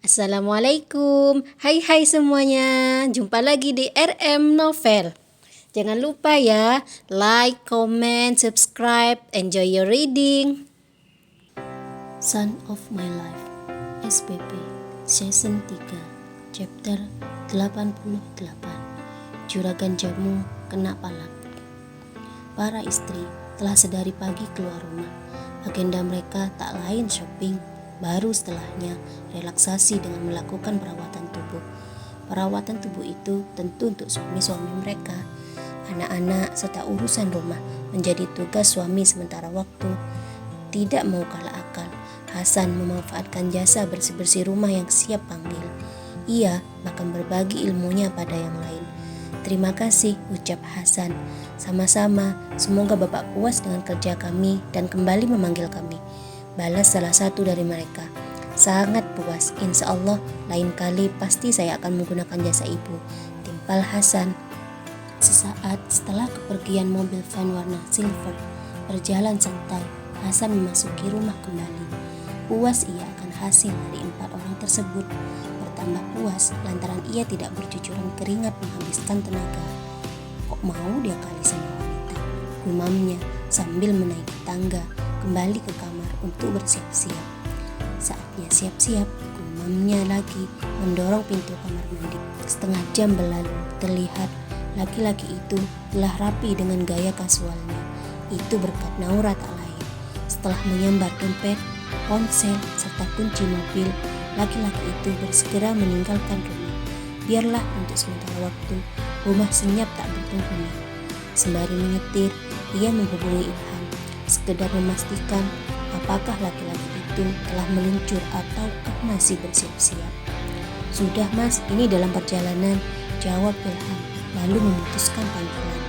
Assalamualaikum, hai semuanya, jumpa lagi di RM Novel. Jangan lupa ya, like, comment, subscribe, enjoy your reading. Son of My Life, SPP, Season 3, Chapter 88, Juragan Jamu Kena Palak. Para istri telah sedari pagi keluar rumah. Agenda mereka tak lain shopping. Baru setelahnya relaksasi dengan melakukan perawatan tubuh. Perawatan tubuh itu tentu untuk suami-suami mereka. Anak-anak serta urusan rumah menjadi tugas suami sementara waktu. Tidak mau kalah akal, Hasan memanfaatkan jasa bersih-bersih rumah yang siap panggil. Ia bahkan berbagi ilmunya pada yang lain. Terima kasih, ucap Hasan. Sama-sama, semoga Bapak puas dengan kerja kami dan kembali memanggil kami. Balas salah satu dari mereka. Sangat puas, insya Allah lain kali pasti saya akan menggunakan jasa ibu, timpal Hasan. Sesaat setelah kepergian mobil van warna silver berjalan santai, Hasan memasuki rumah kembali. Puas ia akan hasil dari 4 orang tersebut. Bertambah puas lantaran ia tidak bercucuran keringat menghabiskan tenaga. Kok mau dia kali sama wanita, gumamnya sambil menaiki tangga kembali ke kamar untuk bersiap-siap. Saatnya siap-siap, gumamnya lagi mendorong pintu kamar mandi. Setengah jam berlalu, terlihat laki-laki itu telah rapi dengan gaya kasualnya. Itu berkat Naura tak lain. Setelah menyambar dompet, ponsel, serta kunci mobil, laki-laki itu bersegera meninggalkan rumah. Biarlah untuk sementara waktu, rumah senyap tak berpenghuni. Sembari menyetir, ia menghubungi Ilham, sekedar memastikan apakah laki-laki itu telah meluncur ataukah masih bersiap-siap. Sudah mas, ini dalam perjalanan, jawab Ilham, lalu memutuskan panggilan.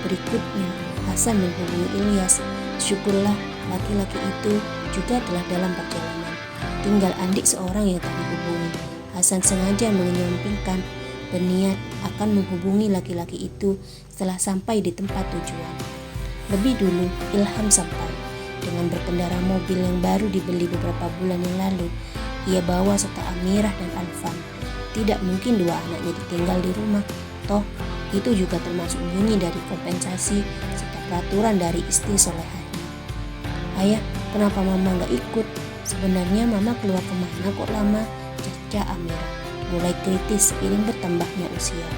Berikutnya, Hasan menghubungi Ilyas. Syukurlah laki-laki itu juga telah dalam perjalanan. Tinggal Andik seorang yang tak dihubungi. Hasan sengaja menyampingkan, berniat akan menghubungi laki-laki itu setelah sampai di tempat tujuan. Lebih dulu, Ilham sampai. Dengan berkendara mobil yang baru dibeli beberapa bulan yang lalu, ia bawa serta Amirah dan Alfan. Tidak mungkin 2 anaknya ditinggal di rumah. Toh, itu juga termasuk bunyi dari kompensasi serta peraturan dari istri solehahnya. Ayah, kenapa mama gak ikut? Sebenarnya mama keluar kemana kok lama? Cerca Amirah, mulai kritis seiring bertambahnya usia.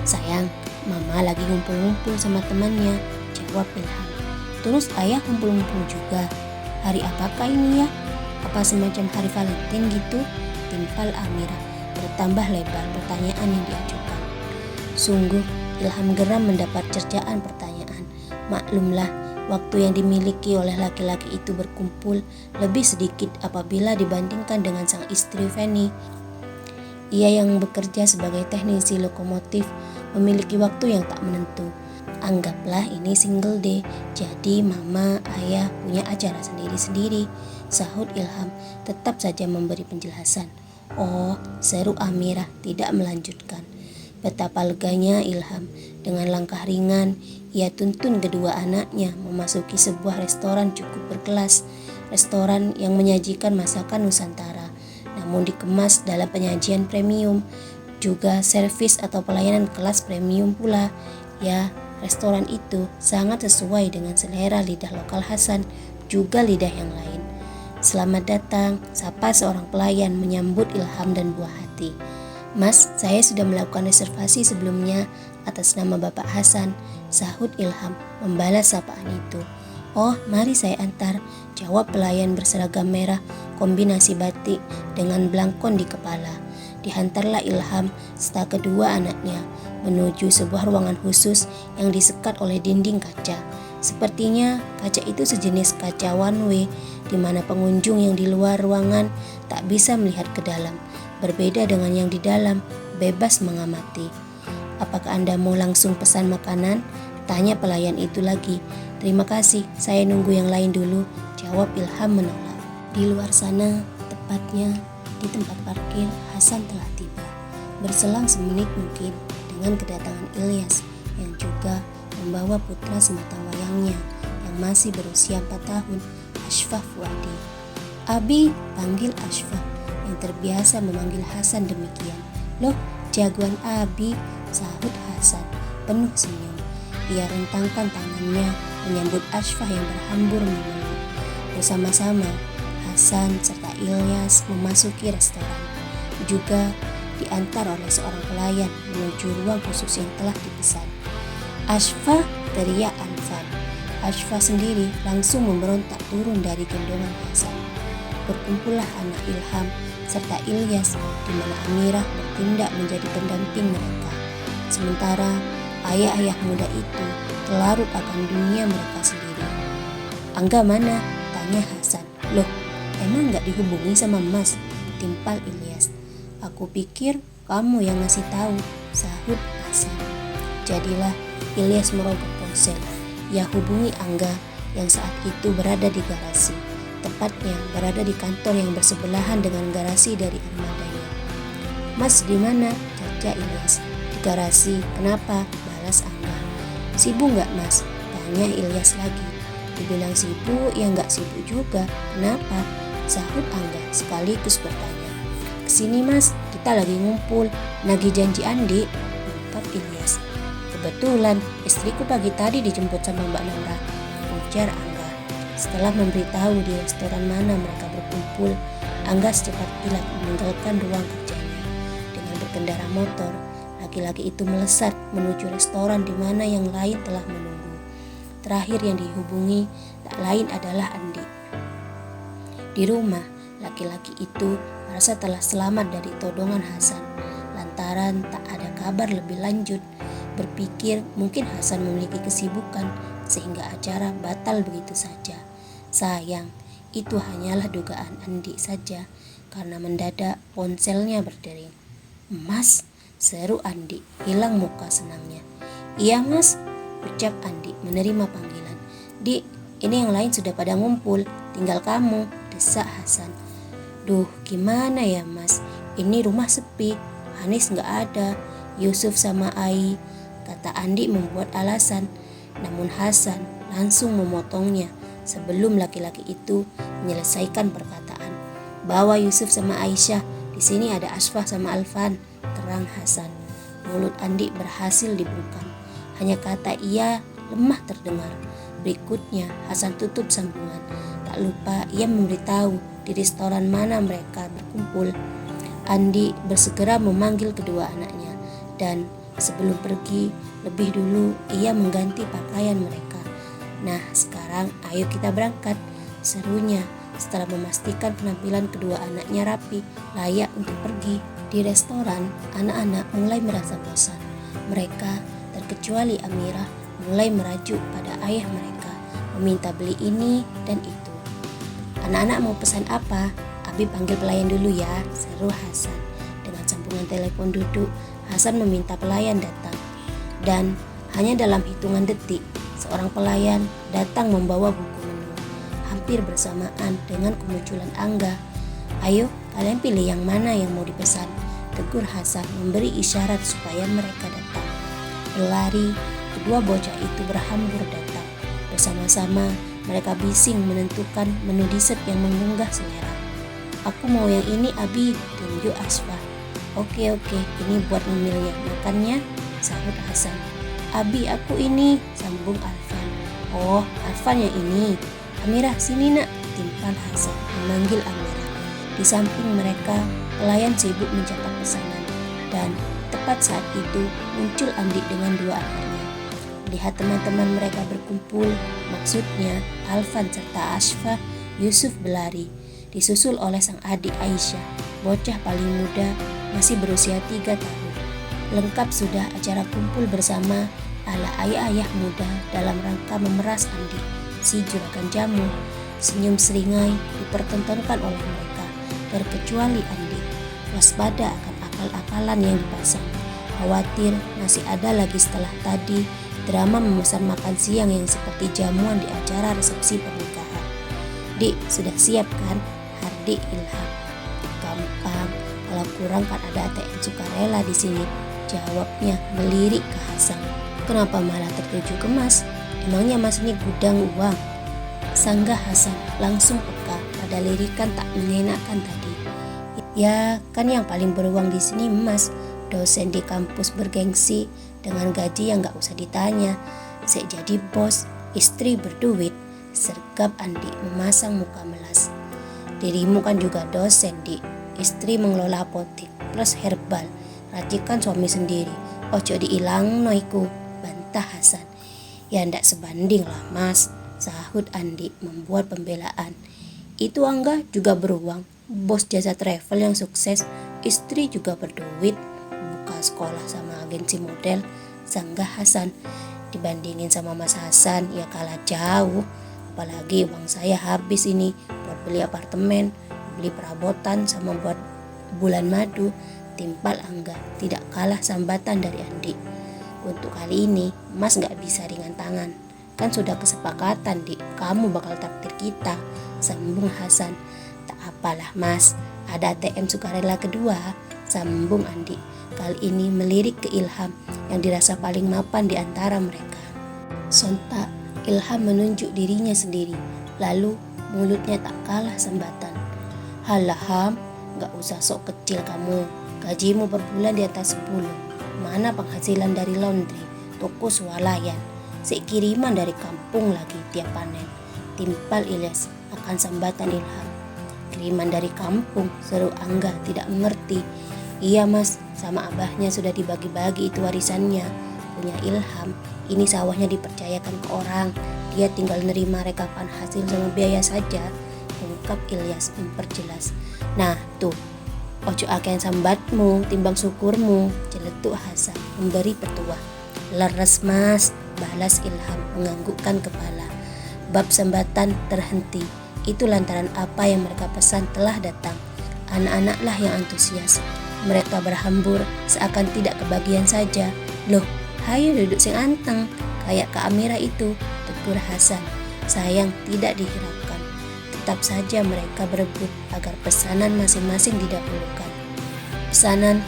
Sayang, mama lagi ngumpul-ngumpul sama temannya, jawab Ilham. Terus ayah ngumpul-ngumpul juga. Hari apakah ini ya? Apa semacam hari Valentine gitu? Timpal Amirah, bertambah lebar pertanyaan yang diajukan. Sungguh, Ilham geram mendapat cercaan pertanyaan. Maklumlah, waktu yang dimiliki oleh laki-laki itu berkumpul lebih sedikit apabila dibandingkan dengan sang istri Feni. Ia yang bekerja sebagai teknisi lokomotif memiliki waktu yang tak menentu. Anggaplah ini single day, jadi mama, ayah punya acara sendiri-sendiri, sahut Ilham, tetap saja memberi penjelasan. Oh, seru Amirah tidak melanjutkan. Betapa leganya Ilham. Dengan langkah ringan, ia tuntun kedua anaknya memasuki sebuah restoran cukup berkelas. Restoran yang menyajikan masakan Nusantara, namun dikemas dalam penyajian premium. Juga servis atau pelayanan kelas premium pula. Ya, restoran itu sangat sesuai dengan selera lidah lokal Hasan, juga lidah yang lain. Selamat datang, sapa seorang pelayan menyambut Ilham dan buah hati. Mas, saya sudah melakukan reservasi sebelumnya atas nama Bapak Hasan, sahut Ilham membalas sapaan itu. Oh, mari saya antar, jawab pelayan berseragam merah kombinasi batik dengan blangkon di kepala. Dihantarlah Ilham serta kedua anaknya menuju sebuah ruangan khusus yang disekat oleh dinding kaca. Sepertinya kaca itu sejenis kaca one way, di mana pengunjung yang di luar ruangan tak bisa melihat ke dalam. Berbeda dengan yang di dalam, bebas mengamati. Apakah Anda mau langsung pesan makanan? Tanya pelayan itu lagi. Terima kasih, saya nunggu yang lain dulu, jawab Ilham menolak. Di luar sana, tepatnya di tempat parkir, Hasan telah tiba. Berselang semenit mungkin dengan kedatangan Ilyas yang juga membawa putra semata wayangnya yang masih berusia 4 tahun, Ashfaq Fuadi. Abi, panggil Ashfaq yang terbiasa memanggil Hasan demikian. "Loh, jagoan Abi," sahut Hasan penuh senyum. Ia rentangkan tangannya menyambut Ashfah yang berhambur memeluk. Bersama-sama, Hasan serta Ilyas memasuki restoran. Juga diantar oleh seorang pelayan menuju ruang khusus yang telah dipesan. "Ashfah!" teriak Alvan. Ashfah sendiri langsung memberontak turun dari gendongan Hasan. Berkumpullah anak Ilham serta Ilyas, di mana Amirah bertindak menjadi pendamping mereka. Sementara ayah-ayah muda itu terlarut akan dunia mereka sendiri. "Angga mana?" tanya Hasan. "Loh, emang gak dihubungi sama Mas?" timpal Ilyas. "Aku pikir kamu yang ngasih tahu," sahut Hasan. Jadilah Ilyas merogoh ponsel. Ia hubungi Angga yang saat itu berada di garasi. Tepatnya berada di kantor yang bersebelahan dengan garasi dari armadanya. "Mas di mana?" cerca Ilyas. "Di garasi." "Kenapa?" balas Angga. "Sibuk nggak Mas?" tanya Ilyas lagi. Dibilang sibuk, ya nggak sibuk juga. "Kenapa?" sahut Angga sekaligus bertanya. "Kesini Mas, kita lagi ngumpul, nagih janji Andi," ungkap Ilyas. "Kebetulan istriku pagi tadi dijemput sama Mbak Naura," ujar Angga. Setelah memberitahu di restoran mana mereka berkumpul, Angga secepat kilat meninggalkan ruang kerjanya. Dengan berkendara motor, laki-laki itu melesat menuju restoran di mana yang lain telah menunggu. Terakhir yang dihubungi tak lain adalah Andi. Di rumah, laki-laki itu merasa telah selamat dari todongan Hasan. Lantaran tak ada kabar lebih lanjut, berpikir mungkin Hasan memiliki kesibukan sehingga acara batal begitu saja. Sayang, itu hanyalah dugaan Andi saja, karena mendadak ponselnya berdering. "Mas," seru Andi, hilang muka senangnya. "Iya Mas," ucap Andi menerima panggilan. "Dik, ini yang lain sudah pada ngumpul, tinggal kamu," desak Hasan. "Duh, gimana ya Mas, ini rumah sepi, Hanis gak ada, Yusuf sama Ai," kata Andi membuat alasan. Namun Hasan langsung memotongnya sebelum laki-laki itu menyelesaikan perkataan. "Bawa Yusuf sama Aisyah, di sini ada Ashfah sama Alvan," terang Hasan. Mulut Andi berhasil dibungkam. Hanya kata "iya" lemah terdengar. Berikutnya Hasan tutup sambungan. Tak lupa ia memberitahu di restoran mana mereka berkumpul. Andi bersegera memanggil kedua anaknya, dan sebelum pergi, lebih dulu ia mengganti pakaian mereka. "Nah, sekarang ayo kita berangkat," serunya setelah memastikan penampilan kedua anaknya rapi, layak untuk pergi. Di restoran, anak-anak mulai merasa bosan. Mereka, terkecuali Amirah, mulai merajuk pada ayah mereka, meminta beli ini dan itu. "Anak-anak mau pesan apa? Abi panggil pelayan dulu ya," seru Hasan. Dengan sambungan telepon duduk, Hasan meminta pelayan datang. Dan hanya dalam hitungan detik, seorang pelayan datang membawa buku menu. Hampir bersamaan dengan kemunculan Angga. "Ayo, kalian pilih yang mana yang mau dipesan," tegur Hasan memberi isyarat supaya mereka datang. Berlari, kedua bocah itu berhambur datang. Bersama-sama, mereka bising menentukan menu dessert yang menggugah selera. "Aku mau yang ini Abi," tunjuk Ashfah. Oke, ini buat ngemilnya, makannya," sahut Hasan. "Abi, aku ini," sambung Alvan. "Oh, Alvan yang ini. Amirah, sini nak," timpal Hasan memanggil Amirah. Di samping mereka, pelayan sibuk mencatat pesanan. Dan tepat saat itu muncul Andi dengan dua anaknya. Lihat teman-teman mereka berkumpul, maksudnya Alvan serta Ashfah, Yusuf berlari, disusul oleh sang adik Aisyah, bocah paling muda, masih berusia 3 tahun. Lengkap sudah acara kumpul bersama ala ayah-ayah muda dalam rangka memeras Andi, si juragan jamu. Senyum seringai dipertontonkan oleh mereka, terkecuali Andi. Waspada akan akal-akalan yang dipasang. Khawatir masih ada lagi setelah tadi drama memesan makan siang yang seperti jamuan di acara resepsi pernikahan. "Dik, sudah siap kan?" hardik Ilham. "Gampang, kalau kurang kan ada ATM sukarela di sini," jawabnya melirik ke Hasan. "Kenapa malah tertuju ke Mas? Emangnya Mas ini gudang uang?" sanggah Hasan langsung peka pada lirikan tak menyenangkan tadi. Ya, kan yang paling beruang di sini Mas, dosen di kampus bergengsi dengan gaji yang gak usah ditanya. Sek jadi bos, istri berduit, sergap Andi memasang muka melas. Dirimu kan juga dosen, Di. Istri mengelola apotek plus herbal, racikan suami sendiri. Ojo diilang noiku, bantah Hasan. Ya ndak sebanding lah Mas, sahut Andi membuat pembelaan. Itu Angga juga beruang, bos jasa travel yang sukses, istri juga berduit, buka sekolah sama agensi model, sanggah Hasan. Dibandingin sama Mas Hasan, ya kalah jauh. Apalagi uang saya habis ini buat beli apartemen, beli perabotan sama buat bulan madu. Timpal Angga tidak kalah sambatan dari Andi. Untuk kali ini, Mas gak bisa ringan tangan. Kan sudah kesepakatan, Dik, kamu bakal traktir kita, sambung Hasan. Tak apalah Mas, ada ATM sukarela kedua, sambung Andi. Kali ini melirik ke Ilham yang dirasa paling mapan di antara mereka. Sontak Ilham menunjuk dirinya sendiri, lalu mulutnya tak kalah sambatan. Halah Ham, gak usah sok kecil kamu, gajimu per bulan di atas 10. Mana penghasilan dari laundry, toko swalayan, kiriman dari kampung lagi tiap panen. Timpal Ilyas akan sambatan Ilham. Kiriman dari kampung, seru Angga tidak mengerti. Iya Mas, sama abahnya sudah dibagi-bagi itu warisannya. Punya Ilham, ini sawahnya dipercayakan ke orang. Dia tinggal nerima rekapan hasil sama biaya saja, ungkap Ilyas memperjelas. Nah tuh, ojo akan sambatmu timbang syukurmu, celetuk Hasan memberi petua. Leres Mas, balas Ilham menganggukkan kepala. Bab sambatan terhenti. Itu lantaran apa yang mereka pesan telah datang. Anak-anaklah yang antusias. Mereka berhambur seakan tidak kebagian saja. Loh, hayo duduk sing anteng, kayak Kak Amira itu, tegur Hasan. Sayang tidak dihiraukan. Tetap saja mereka berebut agar pesanan masing-masing didahulukan. Pesanan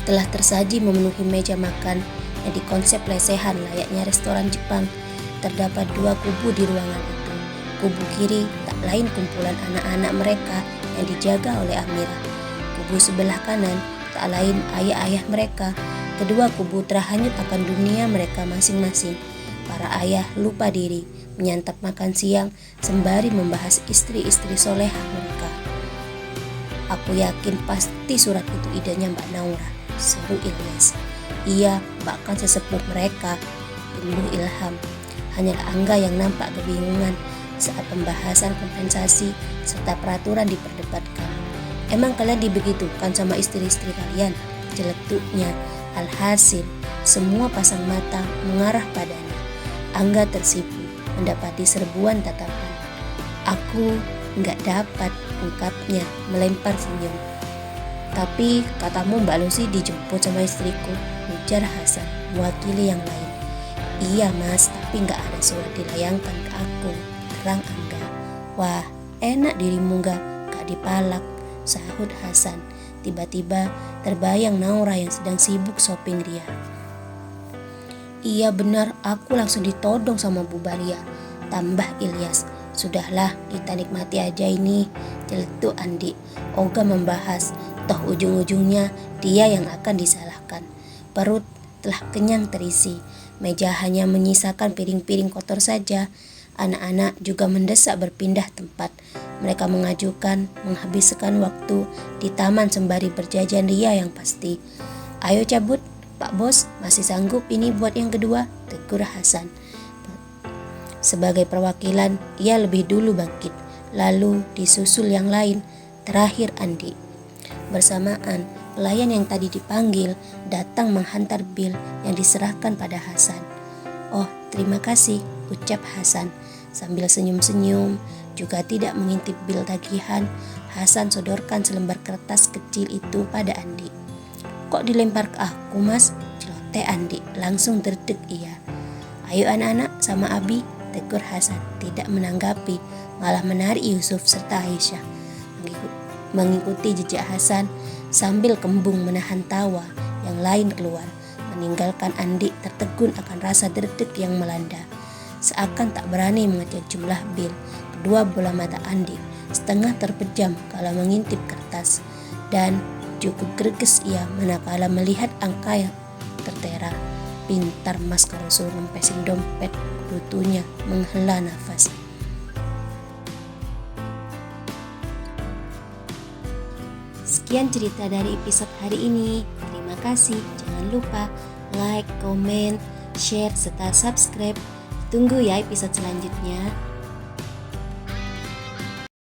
telah tersaji memenuhi meja makan yang dikonsep lesehan layaknya restoran Jepang. Terdapat 2 kubu di ruangan itu. Kubu kiri tak lain kumpulan anak-anak mereka yang dijaga oleh Amira. Kubu sebelah kanan tak lain ayah-ayah mereka. Kedua kubu terhanyut akan dunia mereka masing-masing. Para ayah lupa diri, menyantap makan siang sembari membahas istri-istri solehah mereka. Aku yakin pasti surat itu idenya Mbak Naura, seru Ilyas. Iya, bahkan sesepuh mereka, tumbuh Ilham. Hanyalah Angga yang nampak kebingungan saat pembahasan kompensasi serta peraturan diperdebatkan. Emang kalian dibegitukan sama istri-istri kalian? Celetuknya. Alhasil, semua pasang mata mengarah padanya. Angga tersipu mendapati serbuan tatapan. Aku nggak dapat, ungkapnya melempar senyum. Tapi katamu Mbak Lucy dijemput sama istriku, ujar Hasan mewakili yang lain. Iya Mas, tapi nggak ada surat dilayangkan ke aku, terang Angga. Wah, enak dirimu gak dipalak, sahut Hasan. Tiba-tiba terbayang Naura yang sedang sibuk shopping ria. Iya benar, aku langsung ditodong sama Bu Baria, tambah Ilyas. Sudahlah, kita nikmati aja ini, celetuk Andi. Oga membahas, toh ujung-ujungnya dia yang akan disalahkan. Perut telah kenyang terisi, meja hanya menyisakan piring-piring kotor saja. Anak-anak juga mendesak berpindah tempat. Mereka mengajukan menghabiskan waktu di taman sembari berjajan ria yang pasti. Ayo cabut, Pak Bos, masih sanggup ini buat yang kedua, tegur Hasan. Sebagai perwakilan, ia lebih dulu bangkit, lalu disusul yang lain, terakhir Andi. Bersamaan, pelayan yang tadi dipanggil datang menghantar bil yang diserahkan pada Hasan. Oh, terima kasih, ucap Hasan. Sambil senyum-senyum, juga tidak mengintip bil tagihan, Hasan sodorkan selembar kertas kecil itu pada Andi. Kok dilempar ke aku Mas? Celoteh Andi, langsung derdek ia. Ayo anak-anak sama Abi, tegur Hasan, tidak menanggapi, malah menarik Yusuf serta Aisyah. Mengikuti jejak Hasan sambil kembung menahan tawa, yang lain keluar, meninggalkan Andi tertegun akan rasa derdek yang melanda. Seakan tak berani mengecek jumlah bil, kedua bola mata Andi setengah terpejam kala mengintip kertas. Dan cukup greges ia manakala melihat angka yang tertera. Pintar Mas kalau suruh ngempesin dompet, kutunya menghela nafas. Sekian cerita dari episode hari ini. Terima kasih. Jangan lupa like, comment, share, serta subscribe. Tunggu ya episode selanjutnya.